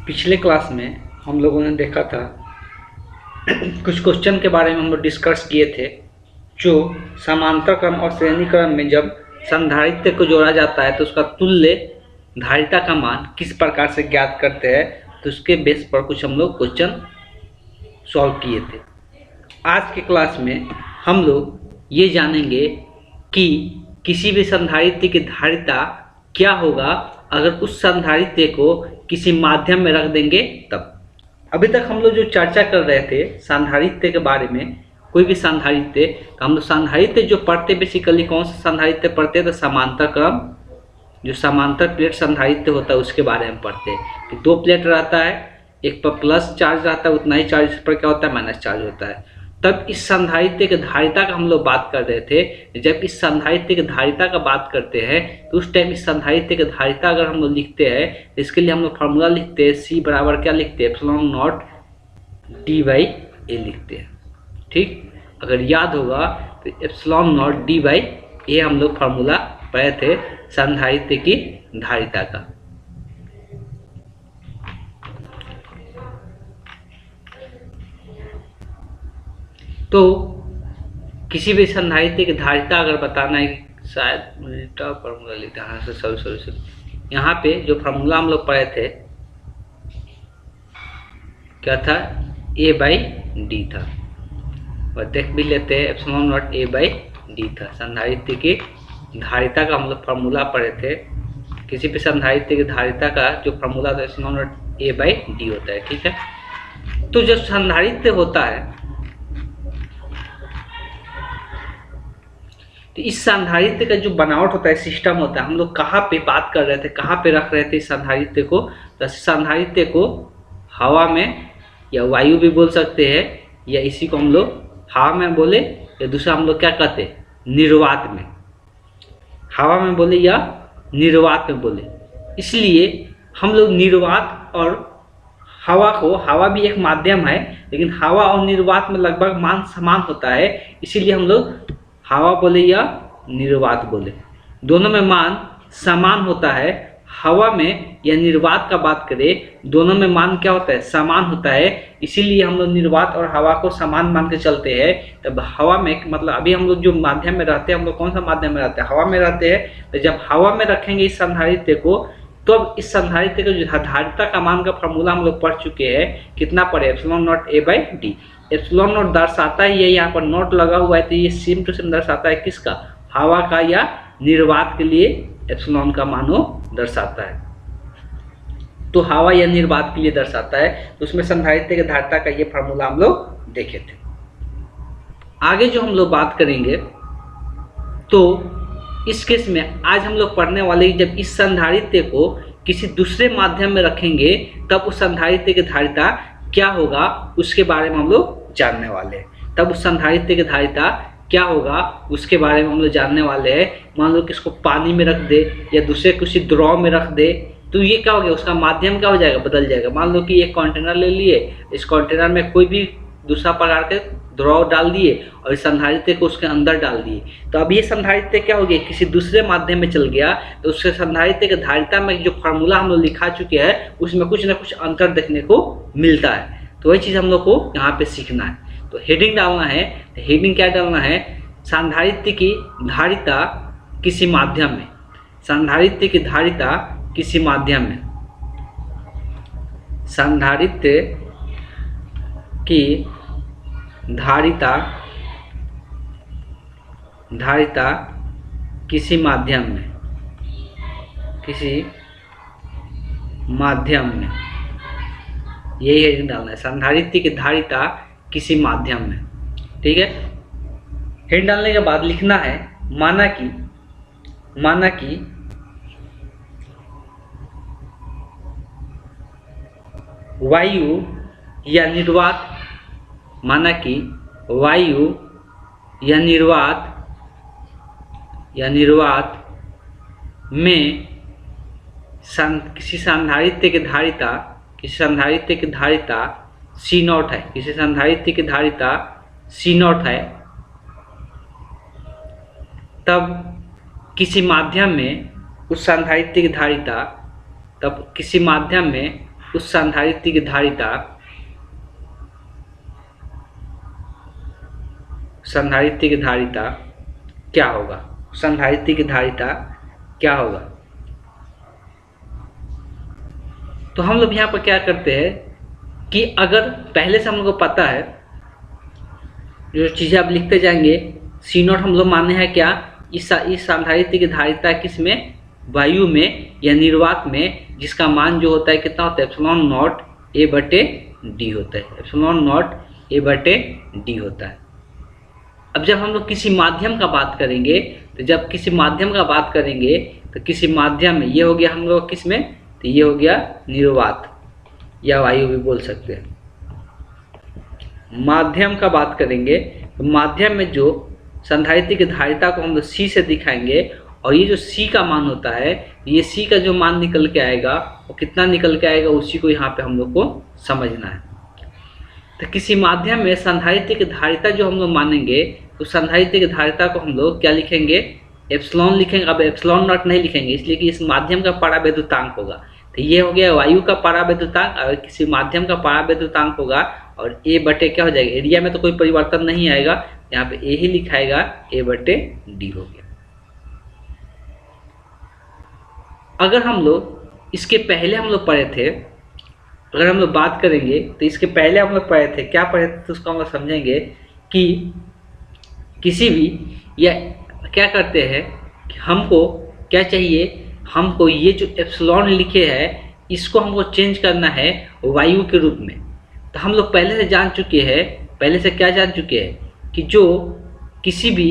पिछले क्लास में हम लोगों ने देखा था कुछ क्वेश्चन के बारे में हम लोग डिस्कस किए थे, जो समांतर क्रम और श्रेणी क्रम में जब संधारित्र को जोड़ा जाता है तो उसका तुल्य धारिता का मान किस प्रकार से ज्ञात करते हैं, तो उसके बेस पर कुछ हम लोग क्वेश्चन सॉल्व किए थे। आज के क्लास में हम लोग ये जानेंगे कि किसी भी संधारित्र की धारिता क्या होगा अगर उस संधारित्र को किसी माध्यम में रख देंगे तब। अभी तक हम लोग जो चर्चा कर रहे थे संधारित्र के बारे में, कोई भी संधारित्र, तो हम लोग संधारित्र जो पढ़ते बेसिकली कौन सा संधारित्र पढ़ते हैं, तो समांतर क्रम, जो समांतर प्लेट संधारित्र होता है उसके बारे में पढ़ते हैं कि दो प्लेट रहता है, एक पर प्लस चार्ज रहता है, उतना ही चार्ज पर क्या होता है, माइनस चार्ज होता है। तब इस संधारित्र की धारिता का हम लोग बात कर रहे थे। जब इस संधारित्र की धारिता का बात करते हैं तो उस टाइम इस संधारित्र की धारिता अगर हम लोग लिखते हैं तो इसके लिए हम लोग फार्मूला लिखते हैं, C बराबर क्या लिखते हैं, एप्सिलॉन नॉट D/A लिखते हैं। ठीक, अगर याद होगा तो एप्सिलॉन नॉट D/A हम लोग फार्मूला पढ़े थे संधारित्र की धारिता का। तो किसी भी संधारित्र की धारिता अगर बताना है, शायद उल्टा फार्मूला लिखा है, सॉरी यहाँ पे जो फार्मूला हम लोग पढ़े थे क्या था, A/D था, और देख भी लेते हैं एप्सिलॉन नॉट A/D था। संधारित्र की धारिता का हम लोग फार्मूला पढ़े थे। किसी भी संधारित्र की धारिता का जो फार्मूला था एप्सिलॉन नॉट A/D होता है। ठीक है, तो जब संधारित्र होता है तो इस संधारित्र का जो बनावट होता है, सिस्टम होता है, हम लोग कहाँ पे बात कर रहे थे, कहाँ पे रख रहे थे इस संधारित्र को, तो संधारित्र को हवा में या वायु भी बोल सकते हैं, या इसी को हम लोग हवा में बोले, या दूसरा हम लोग क्या कहते हैं, निर्वात में, हवा में बोले या निर्वात में बोले। इसलिए हम लोग निर्वात और हवा को, हवा भी एक माध्यम है लेकिन हवा और निर्वात में लगभग मान समान होता है, इसीलिए हम लोग हवा बोले या निर्वात बोले, दोनों में मान समान होता है। हवा में या निर्वात का बात करें, दोनों में मान क्या होता है, समान होता है, इसीलिए हम लोग निर्वात और हवा को समान मान के चलते हैं। तब हवा में मतलब अभी हम लोग जो माध्यम में रहते हैं, हम लोग कौन सा माध्यम में रहते हैं, हवा में रहते हैं। तो जब हवा में रखेंगे इस संधारित्र को, तो अब इस संधारित्र का जो धारिता का मान का फॉर्मूला हम लोग पढ़ चुके हैं, कितना पढ़े, epsilon not A/D। Epsilon not दर्शाता ही है, यहाँ पर नोट लगा हुआ है, तो ये सेम टू सेम दर्शाता है किसका, हवा का या निर्वात के लिए एप्सिलॉन का मानो दर्शाता है। तो हवा या निर्वात के लिए दर्शाता है, तो उसमें संधारित्र की धारिता का ये फार्मूला हम लोग देखे थे। आगे जो हम लोग बात करेंगे, तो इस केस में आज हम लोग पढ़ने वाले, जब इस संधारित्र को किसी दूसरे माध्यम में रखेंगे तब उस संधारित्र की धारिता क्या होगा उसके बारे में हम लोग जानने वाले हैं। तब उस संधारित्र की धारिता क्या होगा उसके बारे में हम लोग जानने वाले हैं। मान लो कि इसको पानी में रख दे या दूसरे किसी द्रव में रख दे, तो ये क्या हो गया, उसका माध्यम क्या हो जाएगा, बदल जाएगा। मान लो कि एक कंटेनर ले लिए, इस कंटेनर में कोई भी दूसरा प्रकार के द्रव डाल दिए और इस संधारित्र को उसके अंदर डाल दिए, तो अब ये संधारित्र क्या हो गया, किसी दूसरे माध्यम में चल गया। तो उसके संधारित्र की धारिता में जो फार्मूला हम लोग लिखा चुके हैं उसमें कुछ ना कुछ अंतर देखने को मिलता है। तो वही चीज़ हम लोग को यहाँ पे सीखना है। तो हेडिंग डालना है, तो हेडिंग क्या डालना है, संधारित्र की धारिता किसी माध्यम में, संधारित्र की धारिता किसी माध्यम में, संधारित्र की धारिता किसी माध्यम में, किसी माध्यम में, यही हेडिंग डालना है, संधारित्र की धारिता किसी माध्यम में। ठीक है, हेडिंग डालने के बाद लिखना है, माना कि वायु या निर्वात, माना कि वायु या निर्वात में किसी संधारित्र की धारिता C0 है, किसी संधारित्र की धारिता C0 है, तब किसी माध्यम में उस संधारित्र की धारिता उस संधारित्र की धारिता क्या होगा, संधारित्र की धारिता क्या होगा। तो हम लोग यहाँ पर क्या करते हैं कि अगर पहले से हम लोग को पता है, जो चीज़ें आप लिखते जाएंगे, सी नॉट हम लोग माने हैं क्या, इस संधारित्र की धारिता किसमें, वायु में या निर्वात में, जिसका मान जो होता है कितना होता है, एप्सिलॉन नॉट ए बटे डी होता है, एप्सिलॉन नॉट ए बटे डी होता है। अब जब हम लोग किसी माध्यम का बात करेंगे, तो जब किसी माध्यम का बात करेंगे तो किसी माध्यम में, ये हो गया हम लोग किस में, तो ये हो गया निर्वात या वायु भी बोल सकते हैं। माध्यम का बात करेंगे तो माध्यम में जो संधारित्र की धारिता को हम लोग सी से दिखाएंगे, और ये जो सी का मान होता है, ये सी का जो मान निकल के आएगा वो कितना निकल के आएगा, उसी को यहाँ पे हम लोग को समझना है। तो किसी माध्यम में संधारित्र की धारिता जो हम लोग मानेंगे, तो संधारित्र की धारिता को हम लोग क्या लिखेंगे, एप्सिलॉन लिखेंगे। अब एप्सिलॉन नॉट नहीं लिखेंगे, इसलिए कि इस माध्यम का परावैद्युतांक होगा। तो ये हो गया वायु का परावैद्युतांक, और किसी माध्यम का परावैद्युतांक होगा, और ए बटे क्या हो जाएगा, एरिया में तो कोई परिवर्तन नहीं आएगा, यहाँ पे ए ही लिखाएगा, ए बटे डी हो गया। अगर हम लोग इसके पहले हम लोग पढ़े थे, अगर हम लोग बात करेंगे तो इसके पहले हम लोग पढ़े थे, क्या पढ़े थे, तो उसको हम लोग समझेंगे कि किसी भी, या क्या करते हैं कि हमको क्या चाहिए, हमको ये जो एप्सिलॉन लिखे है इसको हमको चेंज करना है वायु के रूप में। तो हम लोग पहले से जान चुके हैं, पहले से क्या जान चुके हैं कि जो किसी भी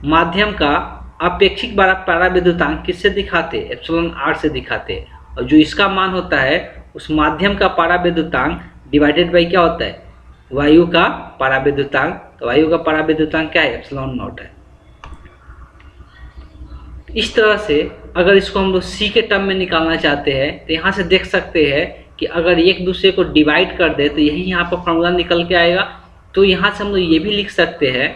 माध्यम का अपेक्षिक परावैद्युतांक किससे दिखाते, एप्सिलॉन आर से दिखाते, और जो इसका मान होता है उस माध्यम का परावैद्युतांक डिवाइडेड बाई क्या होता है, वायु का परावैद्युतांक। तो वायु का परावैद्युतांक क्या है, एप्सिलॉन नॉट है। इस तरह से अगर इसको हम लोग सी के टर्म में निकालना चाहते हैं, तो यहाँ से देख सकते हैं कि अगर एक दूसरे को डिवाइड कर दे तो यही यहाँ पर फॉर्मूला निकल के आएगा। तो यहाँ से हम लोग ये भी लिख सकते हैं,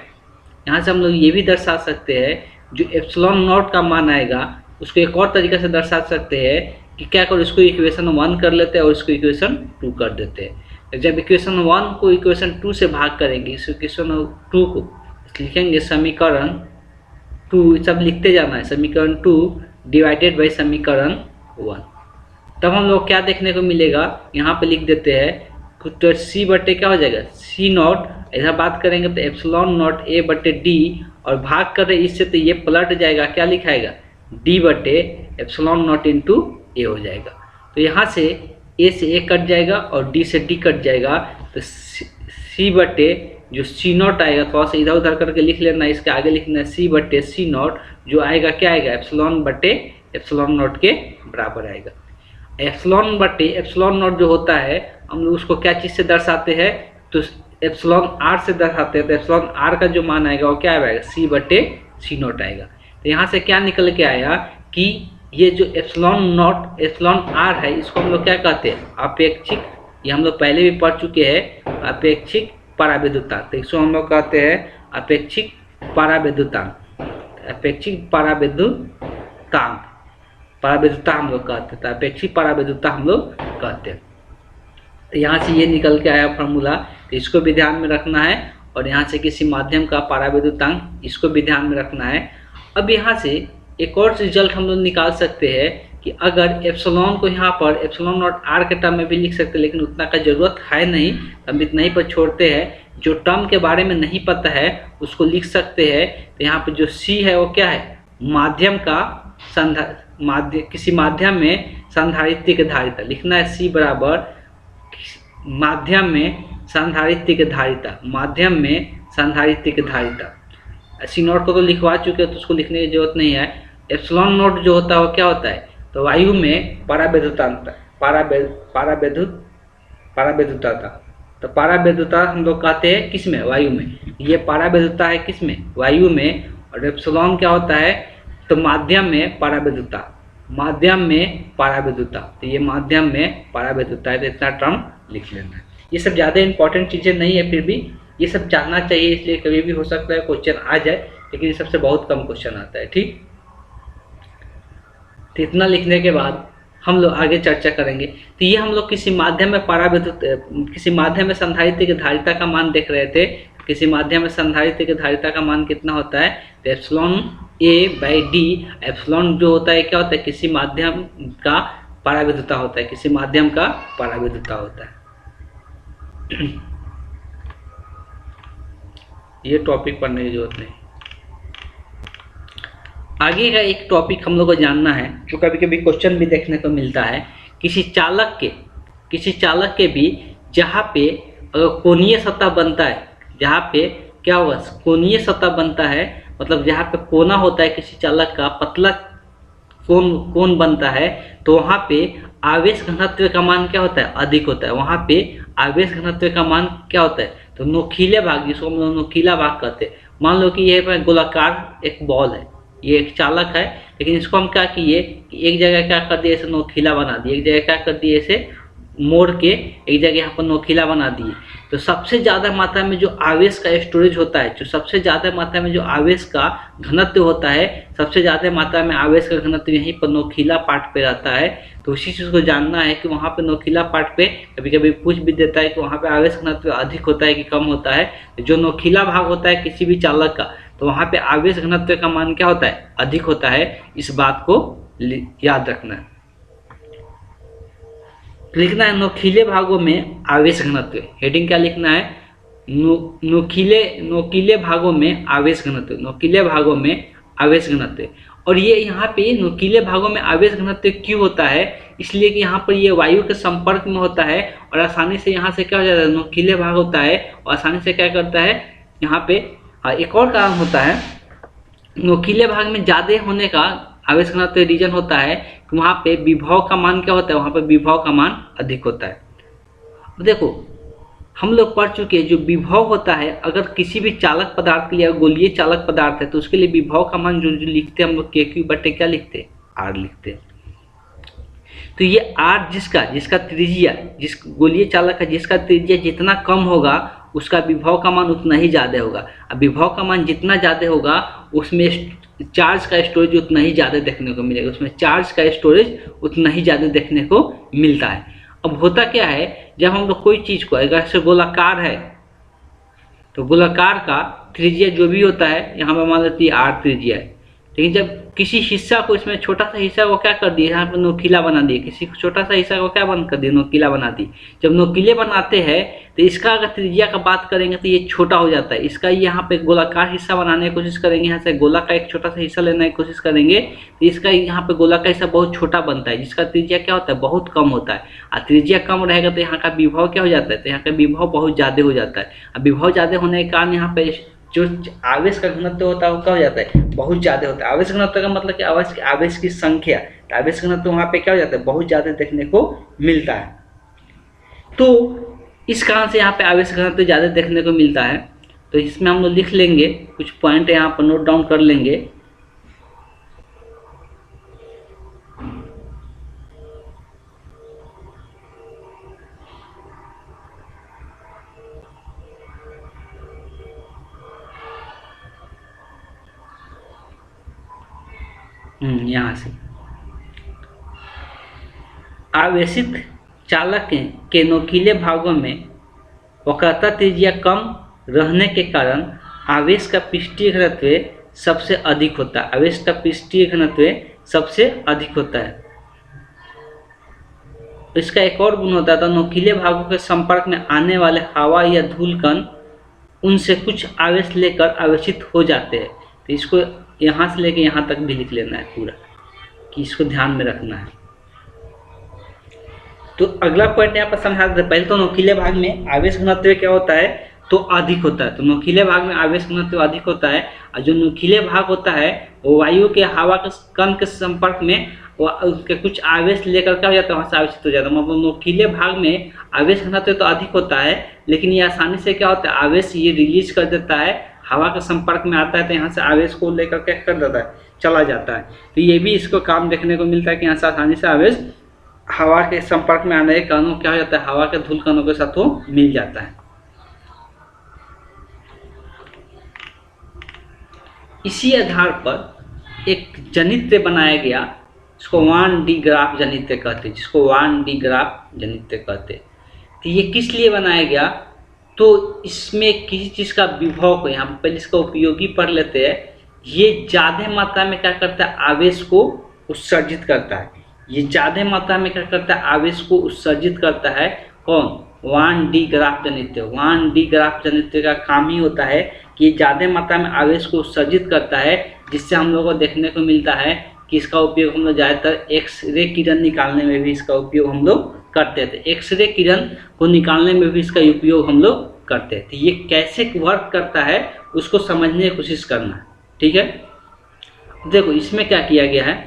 यहाँ से हम लोग ये भी दर्शा सकते हैं, जो एप्सिलॉन नॉट का मान आएगा उसको एक और तरीके से दर्शा सकते हैं कि क्या करो, इसको इक्वेशन 1 कर लेते हैं और इसको इक्वेशन 2 कर देते हैं। जब इक्वेशन 1 को इक्वेशन 2 से भाग करेंगे, इस इक्वेशन 2 को लिखेंगे समीकरण 2, सब लिखते जाना है, समीकरण 2 डिवाइडेड बाई समीकरण 1। तब हम लोग क्या देखने को मिलेगा, यहाँ पे लिख देते हैं तो सी बटे क्या हो जाएगा, सी नॉट, इधर बात करेंगे तो एप्सिलॉन नॉट ए बटे डी, और भाग कर रहे इससे तो ये पलट जाएगा, क्या लिखाएगा, डी बटे एप्सिलॉन नॉट इंटू ए हो जाएगा। तो यहाँ से ए से ए कट जाएगा और डी से डी कट जाएगा, तो सी बटे जो सी नॉट आएगा, थोड़ा सा इधर उधर करके लिख लेना, इसके आगे लिखना है सी बटे सी नॉट, जो आएगा क्या आएगा, एप्सिलॉन बटे एप्सिलॉन नॉट के बराबर आएगा। एप्सिलॉन बटे एप्सिलॉन नॉट जो होता है, हम लोग उसको क्या चीज़ से दर्शाते हैं, तो एप्सिलॉन आर से दर्शाते हैं। तो एप्सिलॉन आर का जो मान आएगा वो क्या आएगा, सी बटे सी नॉट आएगा। तो यहाँ से क्या निकल के आया कि ये जो एप्सिलॉन नॉट एप्सिलॉन आर है, इसको हम लोग क्या कहते हैं, अपेक्षिक, ये हम लोग पहले भी पढ़ चुके हैं, अपेक्षिक परावैद्युतांक। तो इसको हम लोग कहते हैं अपेक्षिक परावैद्युतांक, अपेक्षिक परावैद्युतांक, परावैद्युता हम लोग कहते हैं, तो अपेक्षिक परावैद्युता हम लोग कहते हैं। तो यहाँ से ये निकल के आया फॉर्मूला, तो इसको भी ध्यान में रखना है, और यहाँ से किसी माध्यम का परावैद्युतांक, इसको भी ध्यान में रखना है। अब यहाँ से एक और रिजल्ट हम लोग निकाल सकते हैं कि अगर एप्सिलॉन को यहाँ पर एप्सिलॉन नॉट आर के टर्म में भी लिख सकते हैं, लेकिन उतना का जरूरत है नहीं, हम इतना ही पर छोड़ते हैं। जो टर्म के बारे में नहीं पता है उसको लिख सकते हैं। तो यहाँ पर जो सी है वो क्या है, माध्यम का किसी माध्यम में संधारित्र की धारिता लिखना है, सी बराबर माध्यम में संधारित्र की धारिता, माध्यम में संधारित्र की धारिता। सी नॉट को तो लिखवा चुके हैं तो उसको लिखने की जरूरत नहीं है। एप्सिलॉन नॉट जो होता है वो क्या होता है, तो वायु में परावैद्युतांक, परावैद्युता था। तो परावैद्युता हम लोग कहते हैं किस में, वायु में। ये परावैद्युता है किस में, वायु में। और एप्सिलॉन क्या होता है, तो माध्यम में परावैद्युता, माध्यम में परावैद्युता। तो ये माध्यम में परावैद्युता है, तो इतना टर्म लिख लेना है। ये सब ज़्यादा इंपॉर्टेंट चीज़ें नहीं है, फिर भी ये सब जानना चाहिए, इसलिए कभी भी हो सकता है क्वेश्चन आ जाए, लेकिन ये सबसे बहुत कम क्वेश्चन आता है। ठीक, तो इतना लिखने के बाद हम लोग आगे चर्चा करेंगे। तो ये हम लोग किसी माध्यम में किसी माध्यम में संधारित्र की धारिता का मान देख रहे थे। किसी माध्यम में संधारित्र की धारिता का मान कितना होता है, तो एप्सिलॉन A/D। एप्सिलॉन जो होता है क्या होता है, किसी माध्यम का पराविद्युता होता है, किसी माध्यम का पराविद्युता होता है। ये टॉपिक पढ़ने की जरूरत नहीं। आगे का एक टॉपिक हम लोग को जानना है जो कभी कभी क्वेश्चन भी देखने को मिलता है। किसी चालक के भी जहाँ पे अगर कोणीय सतह बनता है, जहाँ पे क्या होगा, कोणीय सतह बनता है, मतलब जहाँ पे कोना होता है किसी चालक का, पतला कोण बनता है, तो वहाँ पे आवेश घनत्व का मान क्या होता है, अधिक होता है। वहाँ पे आवेश घनत्व का मान क्या होता है, तो नोकीले भाग, जिसको हम लोग नोकीला भाग कहते हैं। मान लो कि यह गोलाकार एक बॉल है, ये एक चालक है, लेकिन इसको हम क्या किए कि एक जगह क्या कर दिए, ऐसे नोकीला बना दिए, एक जगह क्या कर दिए, ऐसे मोड़ के एक जगह यहाँ पर नोकीला बना दिए। तो सबसे ज़्यादा मात्रा में जो आवेश का स्टोरेज होता है, जो सबसे ज़्यादा मात्रा में जो आवेश का घनत्व होता है, सबसे ज़्यादा मात्रा में आवेश का घनत्व यहीं पर नोकीला पार्ट पे रहता है। तो उसी चीज़ को जानना है कि वहाँ पे नोकीला पार्ट पे कभी कभी पूछ भी देता है कि वहाँ पे आवेश घनत्व अधिक होता है कि कम होता है। जो नोकीला भाग होता है किसी भी चालक का, तो वहाँ पे आवेश घनत्व का मान क्या होता है, अधिक होता है। इस बात को याद रखना है। लिखना है नोकीले भागों में आवेश घनत्व। हेडिंग क्या लिखना है, नोकीले भागों में आवेश घनत्व, नोकीले भागों में आवेश घनत्व। और ये यहाँ पे नोकीले भागों में आवेश घनत्व क्यों होता है, इसलिए कि यहाँ पर ये वायु के संपर्क में होता है और आसानी से यहाँ से क्या हो जाता है, नोकीले भाग होता है और आसानी से क्या करता है यहाँ पे। एक और कारण होता है, नोकीले भाग में ज़्यादा होने का आवेश घनत्व रीजन होता है कि वहाँ पे विभव का मान क्या होता है, वहाँ पे विभव का मान अधिक होता है। देखो हम लोग पढ़ चुके हैं, जो विभव होता है अगर किसी भी चालक पदार्थ के लिए, गोलीय चालक पदार्थ है, तो उसके लिए विभव का मान जो लिखते हैं हम लोग KQ बटे क्या लिखते हैं, R लिखते हैं। तो ये R जिसका त्रिज्या, जिस गोलीय चालक का जिसका त्रिज्या जितना कम होगा उसका विभव का मान उतना ही ज़्यादा होगा। अब विभव का मान जितना ज़्यादा होगा उसमें चार्ज का स्टोरेज उतना ही ज़्यादा देखने को मिलेगा, उसमें चार्ज का स्टोरेज उतना ही ज़्यादा देखने को मिलता है। अब होता क्या है, जब हम लोग कोई चीज़ को, अगर से गोलाकार है तो गोलाकार का त्रिज्या जो भी होता है, यहाँ पर मान लेते हैं R त्रिज्या है, लेकिन जब किसी हिस्सा को, इसमें छोटा सा हिस्सा को क्या कर दिए, यहाँ पर नोकीला बना दिए, किसी छोटा सा हिस्सा को क्या बंद कर दिए, नोकीला बना दी। जब नोकीले बनाते हैं तो इसका अगर त्रिज्या का बात करेंगे तो ये छोटा हो जाता है। इसका यहाँ पे गोलाकार हिस्सा बनाने की कोशिश करेंगे, यहाँ से गोला का एक छोटा सा हिस्सा लेने की कोशिश करेंगे तो इसका यहाँ पे गोला का हिस्सा बहुत छोटा बनता है, जिसका त्रिज्या क्या होता है, बहुत कम होता है। और त्रिज्या कम रहेगा तो यहाँ का विभव क्या हो जाता है, तो यहाँ का विभव बहुत ज़्यादा हो जाता है। अब विभव ज़्यादा होने के कारण यहाँ पे जो आवेश का घनत्व होता है वो क्या हो जाता है, बहुत ज़्यादा होता है। आवेश घनत्व का मतलब कि आवेश की संख्या, तो आवेश घनत्व वहाँ पे क्या हो जाता है, बहुत ज़्यादा देखने को मिलता है। तो इस कारण से यहाँ पे आवेश घनत्व ज़्यादा देखने को मिलता है। तो इसमें हम लोग लिख लेंगे, कुछ पॉइंट यहाँ पर नोट डाउन कर लेंगे। यहाँ से आवेशित चालक के नोकीले भागों में वक्रता त्रिज्या कम रहने के कारण आवेश का पृष्ठीय घनत्व सबसे अधिक होता है। आवेश का पृष्ठीय घनत्व सबसे अधिक होता है। इसका एक और गुण होता है, तो नोकीले भागों के संपर्क में आने वाले हवा या धूल कण उनसे कुछ आवेश लेकर आवेशित हो जाते हैं। तो इसको यहाँ से लेके यहाँ तक भी लिख लेना है पूरा, कि इसको ध्यान में रखना है। तो अगला पॉइंट यहाँ पर समझा देते हैं। पहले तो नोकीले भाग में आवेश घनत्व क्या होता है, तो अधिक होता है। तो नोकीले भाग में आवेश घनत्व अधिक होता है, और जो नोकीले भाग होता है वो वायु के हवा के कण के संपर्क में उसके कुछ आवेश लेकर क्या हो जाता है, वहाँ से आवेशित हो जाता है। मतलब नोकीले भाग में आवेश घनत्व तो अधिक होता है, लेकिन ये आसानी से क्या होता है, आवेश ये रिलीज कर देता है, हवा के संपर्क में आता है, तो यहाँ से आवेश को लेकर क्या कर देता है, चला जाता है। तो ये भी इसको काम देखने को मिलता है कि यहाँ से आसानी से आवेश हवा के संपर्क में आने के कारण क्या हो जाता है, हवा के धूल कणों के साथ वो मिल जाता है। इसी आधार पर एक जनित्र बनाया गया इसको वान डी ग्राफ जनित्र कहते हैं, जिसको वान डी ग्राफ जनित्र कहते हैं। तो ये किस लिए बनाया गया, तो इसमें किसी चीज़ का विभव को, यहाँ पर पहले इसका उपयोगी पढ़ लेते हैं। ये ज़्यादा मात्रा में क्या करता है, आवेश को उत्सर्जित करता है। ये ज़्यादा मात्रा में क्या करता है, आवेश को उत्सर्जित करता है। कौन, वान डी ग्राफ जनित्र। वान डी ग्राफ जनित्र का काम ही होता है कि ये ज़्यादा मात्रा में आवेश को उत्सर्जित करता है, जिससे हम लोगों को देखने को मिलता है कि इसका उपयोग हम लोग ज़्यादातर एक्सरे किरण निकालने में भी इसका उपयोग हम लोग करते थे। एक्सरे किरण को निकालने में भी इसका उपयोग हम लोग करते थे। ये कैसे वर्क करता है उसको समझने की कोशिश करना है, ठीक है। देखो इसमें क्या किया गया है,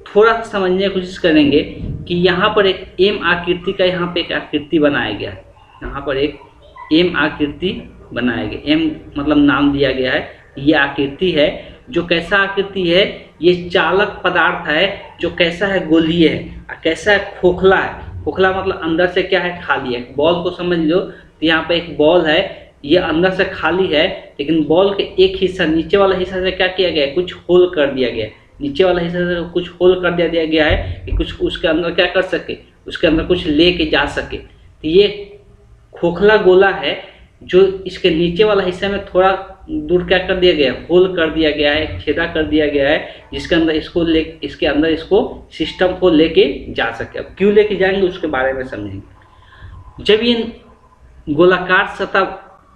थोड़ा सा समझने की कोशिश करेंगे कि यहाँ पर एक एम आकृति का यहाँ पे एक आकृति बनाया गया है। यहाँ पर एक एम आकृति बनाया गया, एम मतलब नाम दिया गया है। ये आकृति है जो कैसा आकृति है, ये चालक पदार्थ है जो कैसा है, गोलीय है। और कैसा है, खोखला है। खोखला मतलब अंदर से क्या है, खाली है। बॉल को समझ लो, तो यहाँ पे एक बॉल है, ये अंदर से खाली है, लेकिन बॉल के एक हिस्सा, नीचे वाला हिस्सा से क्या किया गया है, कुछ होल कर दिया गया है। नीचे वाला हिस्सा से कुछ होल कर दिया गया है कि कुछ उसके अंदर क्या कर सके, उसके अंदर कुछ ले के जा सके। तो ये खोखला गोला है जो इसके नीचे वाला हिस्से में थोड़ा दूर क्या कर दिया गया है, होल कर दिया गया है, छेदा कर दिया गया है, जिसके अंदर इसके अंदर इसको सिस्टम को लेके जा सके। अब क्यों लेके जाएंगे उसके बारे में समझेंगे। जब ये गोलाकार सतह,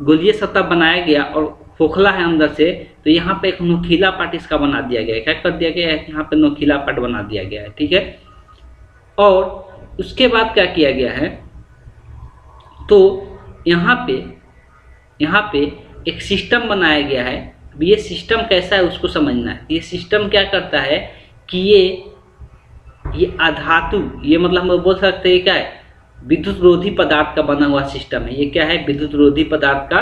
गोलीय सतह बनाया गया और खोखला है अंदर से, तो यहाँ पे एक नोकीला पार्ट इसका बना दिया गया है। क्या कर दिया गया है, यहाँ पे नोकीला पार्ट बना दिया गया है, ठीक है। और उसके बाद क्या किया गया है, तो यहाँ पे एक सिस्टम बनाया गया है। अब ये सिस्टम कैसा है उसको समझना है। ये सिस्टम क्या करता है कि ये अधातु, ये मतलब हम बोल सकते हैं क्या है, विद्युत रोधी पदार्थ का बना हुआ सिस्टम है। ये क्या है, विद्युत रोधी पदार्थ का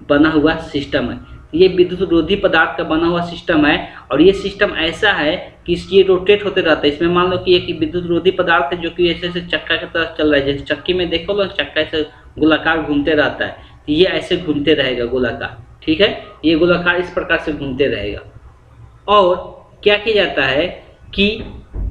बना हुआ सिस्टम है। ये विद्युत रोधी पदार्थ का बना हुआ सिस्टम है, और ये सिस्टम ऐसा है कि ये रोटेट होते रहता है। इसमें मान लो कि एक विद्युत रोधी पदार्थ है जो कि ऐसे चक्का की तरह चल रहा है। जैसे चक्की में देखो लो, चक्का ऐसे गोलाकार घूमते रहता है, तो ये ऐसे घूमते रहेगा गोलाकार, ठीक है। ये गोलाकार इस प्रकार से घूमते रहेगा। और क्या किया जाता है कि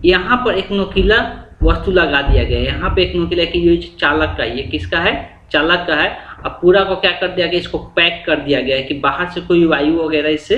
यहाँ पर एक नोकीला वस्तु लगा दिया गया है। यहाँ पे एक नोकीला की ये चालक का, ये किसका है, चालक का है। अब पूरा को क्या कर दिया गया, इसको पैक कर दिया गया है कि बाहर से कोई वायु वगैरह इससे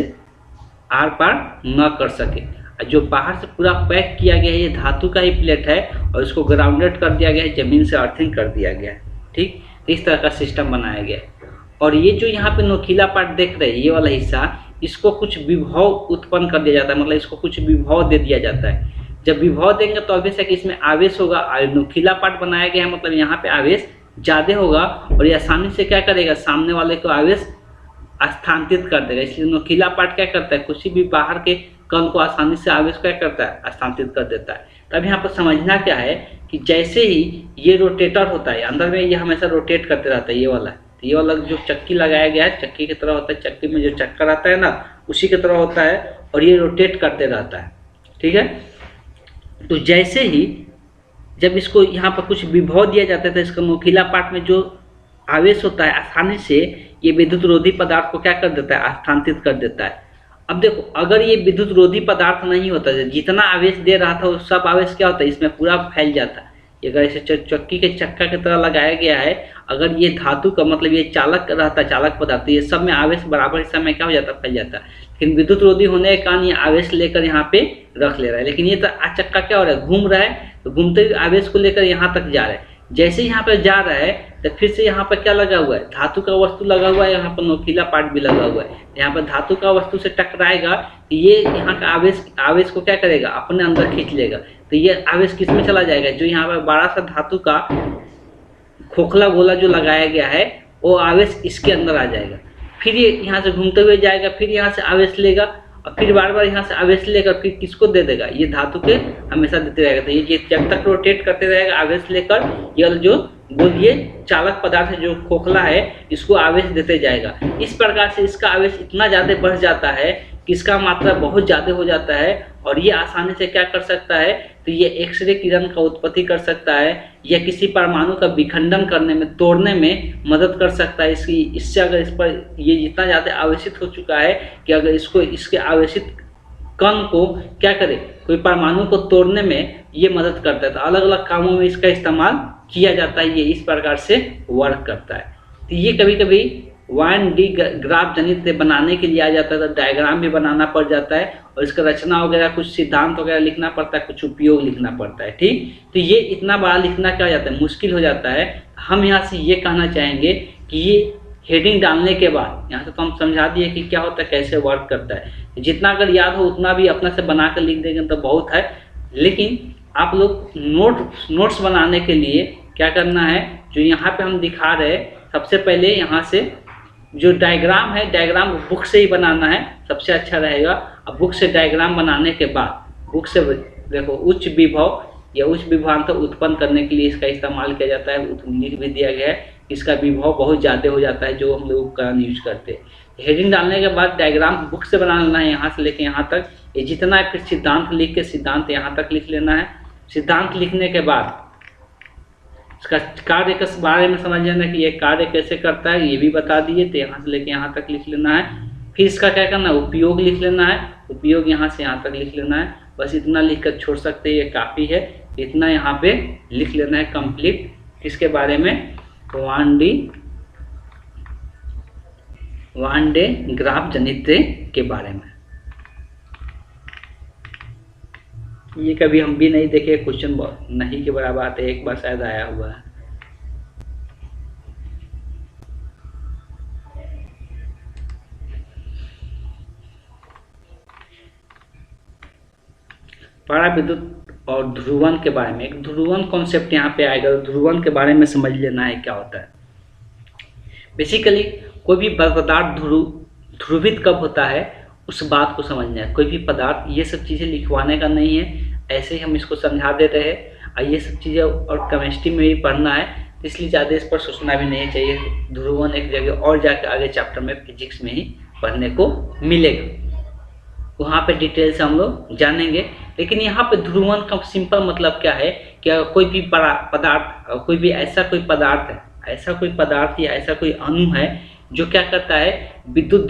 आर पार न कर सके। और जो बाहर से पूरा पैक किया गया है, ये धातु का ही प्लेट है, और इसको ग्राउंडेड कर दिया गया है, जमीन से अर्थिंग कर दिया गया है, ठीक। इस तरह का सिस्टम बनाया गया है। और ये जो यहाँ पे नोकीला पार्ट देख रहे हैं, ये वाला हिस्सा, इसको कुछ विभव उत्पन्न कर दिया जाता है, मतलब इसको कुछ विभव दे दिया जाता है। जब विभव देंगे तो ऑब्वियस है कि इसमें आवेश होगा। और नोकीला पार्ट बनाया गया है, मतलब यहाँ पे आवेश ज़्यादा होगा, और ये आसानी से क्या करेगा, सामने वाले को आवेश स्थानांतरित कर देगा। इसलिए नोकीला पार्ट क्या करता है, किसी भी बाहर के कण को आसानी से आवेश क्या करता है, स्थानांतरित कर देता है। तब यहाँ पर समझना क्या है कि जैसे ही ये रोटेटर होता है, अंदर में ये हमेशा रोटेट करते रहता है, ये वाला। तो ये वाला जो चक्की लगाया गया है, चक्की की तरह होता है, चक्की में जो चक्कर आता है ना, उसी की तरह होता है, और ये रोटेट करते रहता है, ठीक है। तो जैसे ही जब इसको यहाँ पर कुछ विभव दिया जाता है, तो इसका नोकीला पार्ट में जो आवेश होता है, आसानी से ये विद्युत रोधी पदार्थ को क्या कर देता है, स्थानांतरित कर देता है। अब देखो, अगर ये विद्युत रोधी पदार्थ नहीं होता, जितना आवेश दे रहा था वो सब आवेश क्या होता है, इसमें पूरा फैल जाता है। अगर इसे चक्की के चक्का की तरह लगाया गया है, अगर ये धातु का मतलब ये चालक रहता है, चालक पदार्थ, ये सब में आवेश बराबर हिस्सा में क्या हो जाता है, फैल जाता है। लेकिन विद्युत रोधी होने के कारण ये आवेश लेकर यहाँ पे रख ले रहा है। लेकिन ये तो चक्का क्या हो रहा है, घूम रहा है, तो घूमते हुए आवेश को लेकर यहाँ तक जा रहा है। जैसे यहाँ पे जा रहा है, तो फिर से यहाँ पर क्या लगा हुआ है, धातु का वस्तु लगा हुआ है, यहाँ पर नोकीला पार्ट भी लगा हुआ है। यहाँ पर धातु का वस्तु से टकराएगा, तो ये यहाँ का आवेश को क्या करेगा, अपने अंदर खींच लेगा। तो ये आवेश किस में चला जाएगा, जो यहाँ पर बड़ा सा धातु का खोखला गोला जो लगाया गया है, वो आवेश इसके अंदर आ जाएगा। फिर ये यहाँ से घूमते हुए जाएगा, फिर यहाँ से आवेश लेगा, और फिर बार बार यहाँ से आवेश लेकर फिर किसको दे देगा, ये धातु के हमेशा देते रहेगा। तो ये जब तक रोटेट करते रहेगा आवेश लेकर, ये जो गोलीय चालक पदार्थ है जो खोखला है, इसको आवेश देते जाएगा। इस प्रकार से इसका आवेश इतना ज़्यादा बढ़ जाता है कि इसका मात्रा बहुत ज़्यादा हो जाता है, और ये आसानी से क्या कर सकता है, तो ये एक्सरे किरण का उत्पत्ति कर सकता है, या किसी परमाणु का विखंडन करने में, तोड़ने में मदद कर सकता है। इससे अगर इस पर ये इतना ज़्यादा आवेशित हो चुका है कि अगर इसको इसके आवेशित कण को क्या करे, कोई परमाणु को तोड़ने में ये मदद करता है। तो अलग अलग कामों में इसका इस्तेमाल किया जाता है, ये इस प्रकार से वर्क करता है। तो ये कभी कभी 1D ग्राफ जनित बनाने के लिए आ जाता है, तो डायग्राम भी बनाना पड़ जाता है और इसका रचना वगैरह कुछ सिद्धांत वगैरह लिखना पड़ता है, कुछ उपयोग लिखना पड़ता है। ठीक, तो ये इतना बड़ा लिखना क्या हो जाता है, मुश्किल हो जाता है। हम यहाँ से ये कहना चाहेंगे कि ये हेडिंग डालने के बाद यहाँ से तो हम समझा दिए कि क्या होता है, कैसे वर्क करता है। जितना अगर याद हो उतना भी अपना से बना कर लिख देंगे तो बहुत है, लेकिन आप लोग नोट्स बनाने के लिए क्या करना है, जो यहाँ पे हम दिखा रहे हैं, सबसे पहले यहाँ से जो डायग्राम है, डायग्राम बुक से ही बनाना है, सबसे अच्छा रहेगा। अब बुक से डायग्राम बनाने के बाद बुक से देखो उच्च विभव या उच्च विभवांतर उत्पन्न करने के लिए इसका इस्तेमाल किया जाता है। लिख भी दिया गया है, इसका विभव बहुत ज़्यादा हो जाता है जो हम लोग उपकरण यूज करते हैं। हेडिंग डालने के बाद डायग्राम बुक से बना लेना है, यहाँ से लेके यहाँ तक, ये जितना है। फिर सिद्धांत लिख के सिद्धांत यहाँ तक लिख लेना है। सिद्धांत लिखने के बाद इसका कार्य के बारे में समझ लेना कि ये कार्य कैसे करता है, ये भी बता दिए। तो यहाँ से लेके यहाँ तक लिख लेना है। फिर इसका क्या करना है, उपयोग लिख लेना है। उपयोग यहाँ से यहाँ तक लिख लेना है। बस इतना लिख कर छोड़ सकते हैं, ये काफ़ी है। इतना यहाँ पे लिख लेना है कंप्लीट। किसके बारे में, 1D ग्राफ जनित के बारे में। ये कभी हम भी नहीं देखे, क्वेश्चन नहीं के बराबर आते, एक बार शायद आया हुआ है। पारा विद्युत और ध्रुवन के बारे में, एक ध्रुवन कॉन्सेप्ट यहाँ पे आएगा। ध्रुवन के बारे में समझ लेना है क्या होता है। बेसिकली कोई भी पदार्थ ध्रुवित कब होता है उस बात को समझना है। कोई भी पदार्थ, ये सब चीज़ें लिखवाने का नहीं है, ऐसे ही हम इसको समझा देते हैं। और ये सब चीज़ें और केमिस्ट्री में भी पढ़ना है, इसलिए ज़्यादा इस पर सोचना भी नहीं चाहिए। ध्रुवन एक जगह और जाकर आगे चैप्टर में फिजिक्स में ही पढ़ने को मिलेगा, वहाँ पे डिटेल से हम लोग जानेंगे। लेकिन यहाँ पे ध्रुवन का सिंपल मतलब क्या है कि कोई भी पदार्थ, कोई भी ऐसा कोई पदार्थ है, ऐसा कोई पदार्थ या ऐसा कोई अणु है जो क्या करता है, विद्युत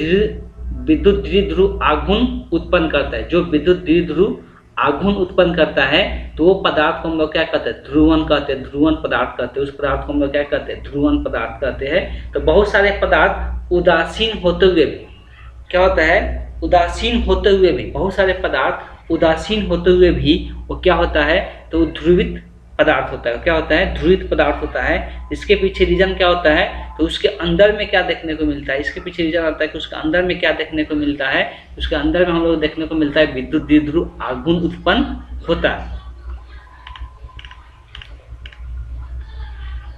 द्विध्रुव आघूर्ण उत्पन्न करता है। जो विद्युत द्विध्रुव आघूर्ण उत्पन्न करता है तो वो पदार्थ को हम लोग क्या कहते हैं, ध्रुवन कहते हैं, ध्रुवन पदार्थ कहते हैं। उस पदार्थ को हम लोग क्या कहते हैं, ध्रुवन पदार्थ कहते हैं। तो बहुत सारे पदार्थ उदासीन होते हुए भी क्या होता है, उदासीन होते हुए भी, बहुत सारे पदार्थ उदासीन होते हुए भी वो क्या होता है, तो ध्रुवित पदार्थ होता है। क्या होता है, ध्रुवित पदार्थ होता है। इसके पीछे रीजन क्या होता है, तो उसके अंदर में क्या देखने को मिलता है, इसके पीछे रीजन आता है कि उसके अंदर में क्या देखने को मिलता है। उसके अंदर में हम लोग देखने को मिलता है विद्युत द्विध्रुव आघूर्ण उत्पन्न होता है।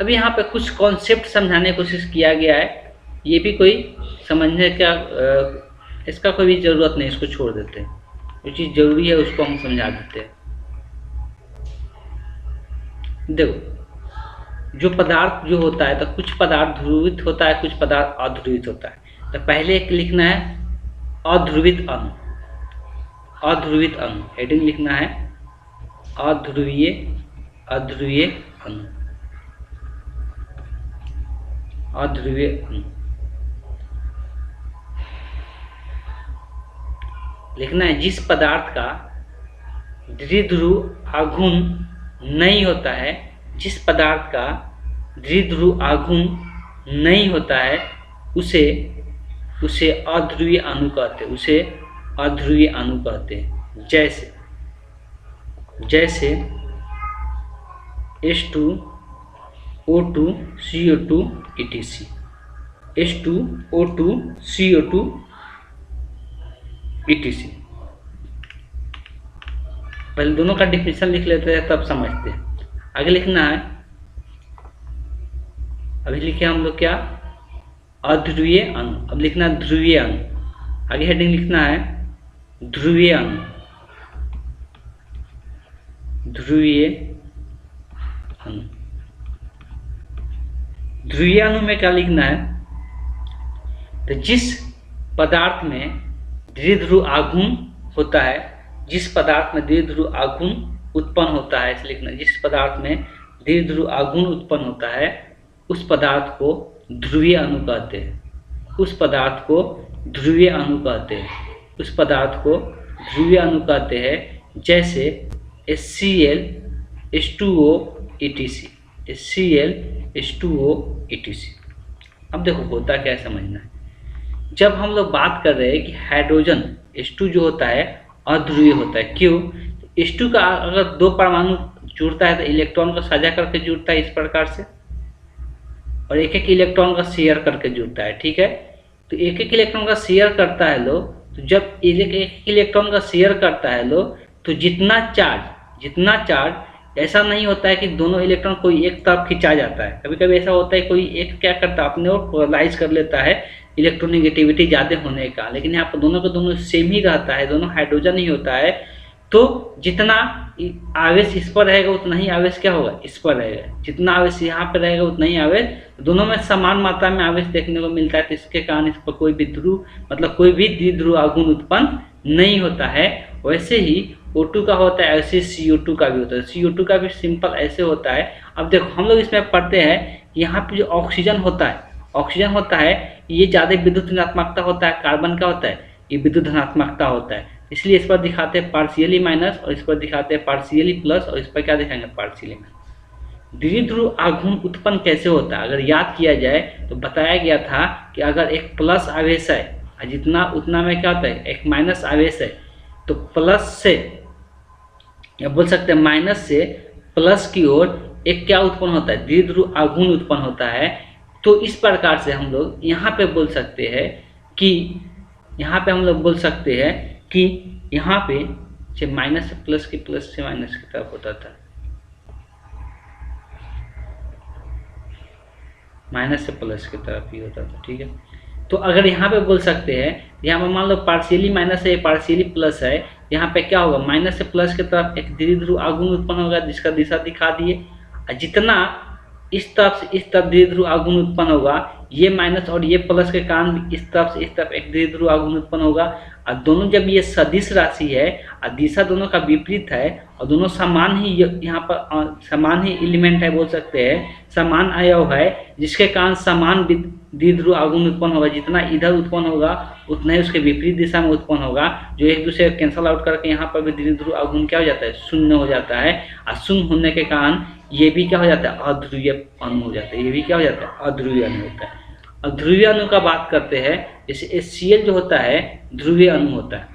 अभी यहाँ पे कुछ कॉन्सेप्ट समझाने की कोशिश किया गया है, ये भी कोई समझने का इसका कोई भी जरूरत नहीं, इसको छोड़ देते हैं। जो चीज़ जरूरी है उसको हम समझा देते हैं। देखो, जो पदार्थ जो होता है, तो कुछ पदार्थ ध्रुवित होता है, कुछ पदार्थ अध्रुवित होता है। तो पहले एक लिखना है अध्रुवित अणु, अध्रुवित अणु हेडिंग लिखना है अध्रुवीय अणु, अध्रुवीय अणु लिखना है। जिस पदार्थ का द्विध्रुव आघूर्ण नहीं होता है, जिस पदार्थ का द्विध्रुव आघूर्ण नहीं होता है उसे अध्रुवीय अणु कहते हैं, उसे अध्रुवीय अणु कहते हैं। जैसे H2O2 CO2 etc, H2O2 CO2 etc। पहले दोनों का डिफिनेशन लिख लेते हैं तब समझते हैं। आगे लिखना है, अभी लिखे हम लोग क्या, अध्रुवीय अणु। अब लिखना है ध्रुवीय अणु। आगे हेडिंग लिखना है ध्रुवीय अणु, ध्रुवीय अणु। ध्रुवीय अणु में क्या लिखना है, तो जिस पदार्थ में द्विध्रुव आघूर्ण होता है, जिस पदार्थ में द्विध्रुव आघूर्ण उत्पन्न होता है, इसलिए लिखना, जिस पदार्थ में द्विध्रुव आघूर्ण उत्पन्न होता है उस पदार्थ को ध्रुवीय अणु कहते हैं। उस पदार्थ को ध्रुवीय अणु कहते हैं। उस पदार्थ को ध्रुवीय अणु कहते हैं जैसे HCl H2O ETC, HCl H2O ETC। अब देखो होता क्या है समझना है। जब हम लोग बात कर रहे हैं कि हाइड्रोजन H2 जो होता है अध्रुवीय होता है, क्यों? H2 का अगर दो परमाणु जुड़ता है तो इलेक्ट्रॉन को साझा करके जुड़ता है इस प्रकार से, और एक एक इलेक्ट्रॉन का शेयर करके जुड़ता है, ठीक है। तो एक एक इलेक्ट्रॉन का शेयर करता है लोग, तो जब एक एक इलेक्ट्रॉन का शेयर करता है लोग, तो जितना चार्ज ऐसा नहीं होता है कि दोनों इलेक्ट्रॉन कोई एक तरफ खिंचा जाता है। कभी कभी ऐसा होता है कोई एक क्या करता है, अपने ओर पोलराइज कर लेता है इलेक्ट्रोनेगेटिविटी ज़्यादा होने का, लेकिन यहाँ पर दोनों का दोनों सेम ही रहता है, दोनों हाइड्रोजन ही होता है। तो जितना आवेश इस पर रहेगा उतना ही आवेश क्या होगा, इस पर रहेगा। जितना आवेश यहाँ पर रहेगा उतना ही आवेश, दोनों में समान मात्रा में आवेश देखने को मिलता है। तो इसके कारण इस पर कोई भी ध्रुव मतलब कोई भी द्विध्रुव आघूर्ण उत्पन्न नहीं होता है। वैसे ही O2 का होता है, ऐसे CO2 का भी होता है। CO2 का भी सिंपल ऐसे होता है। अब देखो हम लोग इसमें पढ़ते हैं कि यहाँ पे जो ऑक्सीजन होता है ये ज़्यादा विद्युत ऋणात्मकता होता है, कार्बन का होता है ये विद्युत धनात्मकता होता है। इसलिए इस पर दिखाते हैं पार्शियली माइनस और इस पर दिखाते हैं पार्शियली प्लस, और इस पर क्या दिखाएंगे, पार्शियली माइनस। द्विध्रुव आघूर्ण उत्पन्न कैसे होता है, अगर याद किया जाए तो बताया गया था कि अगर एक प्लस आवेश है और जितना उतना में क्या होता है एक माइनस आवेश है, तो प्लस से या बोल सकते हैं माइनस से प्लस की ओर एक क्या उत्पन्न होता है, द्विध्रुव आघूर्ण उत्पन्न होता है। तो इस प्रकार से हम लोग यहाँ पे बोल सकते हैं कि यहाँ पे माइनस से प्लस की, प्लस से माइनस की तरफ होता था, माइनस से प्लस की तरफ ही होता था, ठीक है। तो अगर यहाँ पे बोल सकते हैं, यहाँ पे मान लो पार्शियली माइनस है पार्शियली प्लस है, यहाँ पे क्या होगा, माइनस से प्लस की तरफ एक द्विध्रुव आघूर्ण उत्पन्न होगा जिसका दिशा दिखा दिए। जितना इस तरफ से इस तरफ द्विध्रुव आघूर्ण उत्पन्न होगा, ये माइनस और ये प्लस के कारण इस तरफ से इस तरफ एक द्विध्रुव आघूर्ण उत्पन्न होगा। और दोनों जब ये सदिश राशि है और दिशा दोनों का विपरीत है और दोनों समान ही यहाँ पर समान ही एलिमेंट है, बोल सकते हैं समान अवयव है, जिसके कारण समान द्विध्रुव आघूर्ण उत्पन्न होगा। जितना इधर उत्पन्न होगा उतना ही उसके विपरीत दिशा में उत्पन्न होगा, जो एक दूसरे को कैंसल आउट करके यहाँ पर भी द्विध्रुव आघूर्ण क्या हो जाता है, शून्य हो जाता है। और शून्य होने के कारण ये भी क्या हो जाता है, अध्रुवीय अणु हो जाता है। ये भी क्या हो जाता है, अध्रुवीय अणु होता है। और ध्रुवीय अणु का बात करते हैं, जैसे HCl जो होता है ध्रुवीय अणु होता है।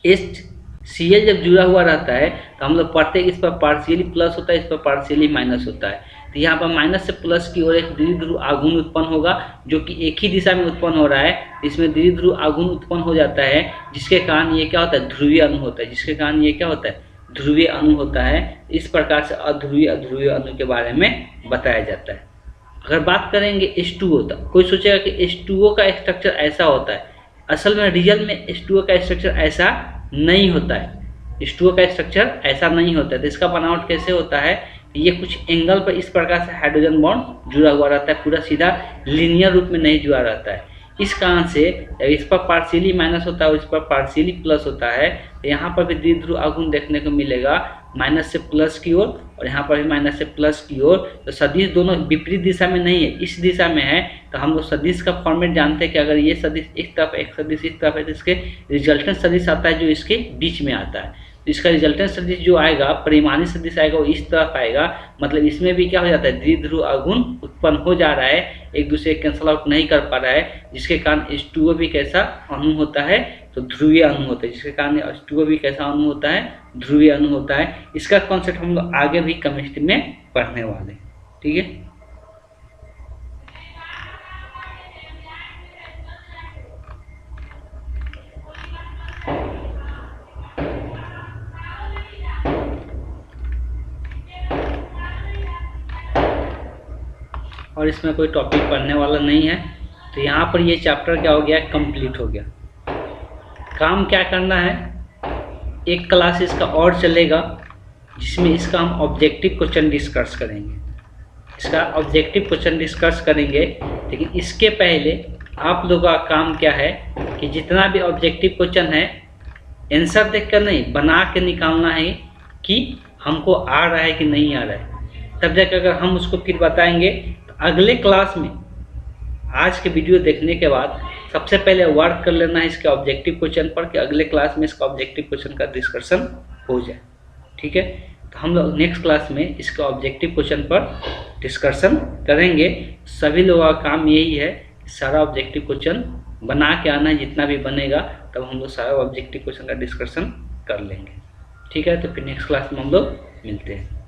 HCl जब जुड़ा हुआ रहता है तो हम लोग पढ़ते हैं इस पर पार्शियली प्लस होता है, इस पर पार्शियली माइनस होता है। तो यहाँ पर माइनस से प्लस की ओर एक द्विध्रुव आघूर्ण उत्पन्न होगा जो कि एक ही दिशा में उत्पन्न हो रहा है, इसमें द्विध्रुव आघूर्ण उत्पन्न हो जाता है, जिसके कारण ये क्या होता है, ध्रुवीय अणु होता है। जिसके कारण ये क्या होता है, ध्रुवीय अणु होता है। इस प्रकार से अध्रुवीय अणु के बारे में बताया जाता है। अगर बात करेंगे H2O, तो कोई सोचेगा कि H2O का स्ट्रक्चर ऐसा होता है। असल में रियल में H2O का स्ट्रक्चर ऐसा नहीं होता है। H2O का स्ट्रक्चर ऐसा नहीं होता है। तो इसका बनावट कैसे होता है, ये कुछ एंगल पर इस प्रकार से हाइड्रोजन बॉन्ड जुड़ा हुआ रहता है, पूरा सीधा लीनियर रूप में नहीं जुड़ा रहता है। इस कारण से इस पर पार्शियली माइनस होता है और इस पर पार्शियली प्लस होता है। तो यहाँ पर भी द्विध्रुव आघूर्ण देखने को मिलेगा माइनस से प्लस की ओर, और यहाँ पर भी माइनस से प्लस की ओर। तो सदिश दोनों विपरीत दिशा में नहीं है, इस दिशा में है। तो हम लोग सदिश का फॉर्मेट जानते हैं कि अगर ये सदिश इस तरफ एक सदिश इस तरफ है तो इसके रिजल्टेंट सदिश आता है जो इसके बीच में आता है। तो इसका रिजल्टेंट सदिश जो आएगा, परिमाणी सदिश आएगा, वो इस तरफ आएगा। मतलब इसमें भी क्या हो जाता है, द्विध्रुव आघूर्ण उत्पन्न हो जा रहा है, एक दूसरे कैंसल आउट नहीं कर पा रहा है, जिसके कारण H2O भी कैसा अणु होता है, तो ध्रुवीय अणु होता है। जिसके कारण H2O भी कैसा अणु होता है, ध्रुवीय अणु होता है। इसका कॉन्सेप्ट हम लोग आगे भी केमिस्ट्री में पढ़ने वाले, ठीक है। और इसमें कोई टॉपिक पढ़ने वाला नहीं है। तो यहाँ पर ये चैप्टर क्या हो गया, कंप्लीट हो गया। काम क्या करना है, एक क्लास इसका और चलेगा जिसमें इसका हम ऑब्जेक्टिव क्वेश्चन डिस्कस करेंगे। इसका ऑब्जेक्टिव क्वेश्चन डिस्कस करेंगे, लेकिन इसके पहले आप लोगों का काम क्या है कि जितना भी ऑब्जेक्टिव क्वेश्चन है आंसर देखकर नहीं, बना के निकालना है कि हमको आ रहा है कि नहीं आ रहा है। तब जाकर अगर हम उसको फिर बताएंगे, तो अगले क्लास में आज के वीडियो देखने के बाद सबसे पहले वर्क कर लेना है इसके ऑब्जेक्टिव क्वेश्चन पर कि अगले क्लास में इसका ऑब्जेक्टिव क्वेश्चन का डिस्कशन हो जाए। ठीक है, तो हम लोग नेक्स्ट क्लास में इसका ऑब्जेक्टिव क्वेश्चन पर डिस्कशन करेंगे। सभी लोगों का काम यही है कि सारा ऑब्जेक्टिव क्वेश्चन बना के आना है, जितना भी बनेगा तब हम लोग सारा ऑब्जेक्टिव क्वेश्चन का डिस्कशन कर लेंगे। ठीक है, तो फिर नेक्स्ट क्लास में हम लोग मिलते हैं।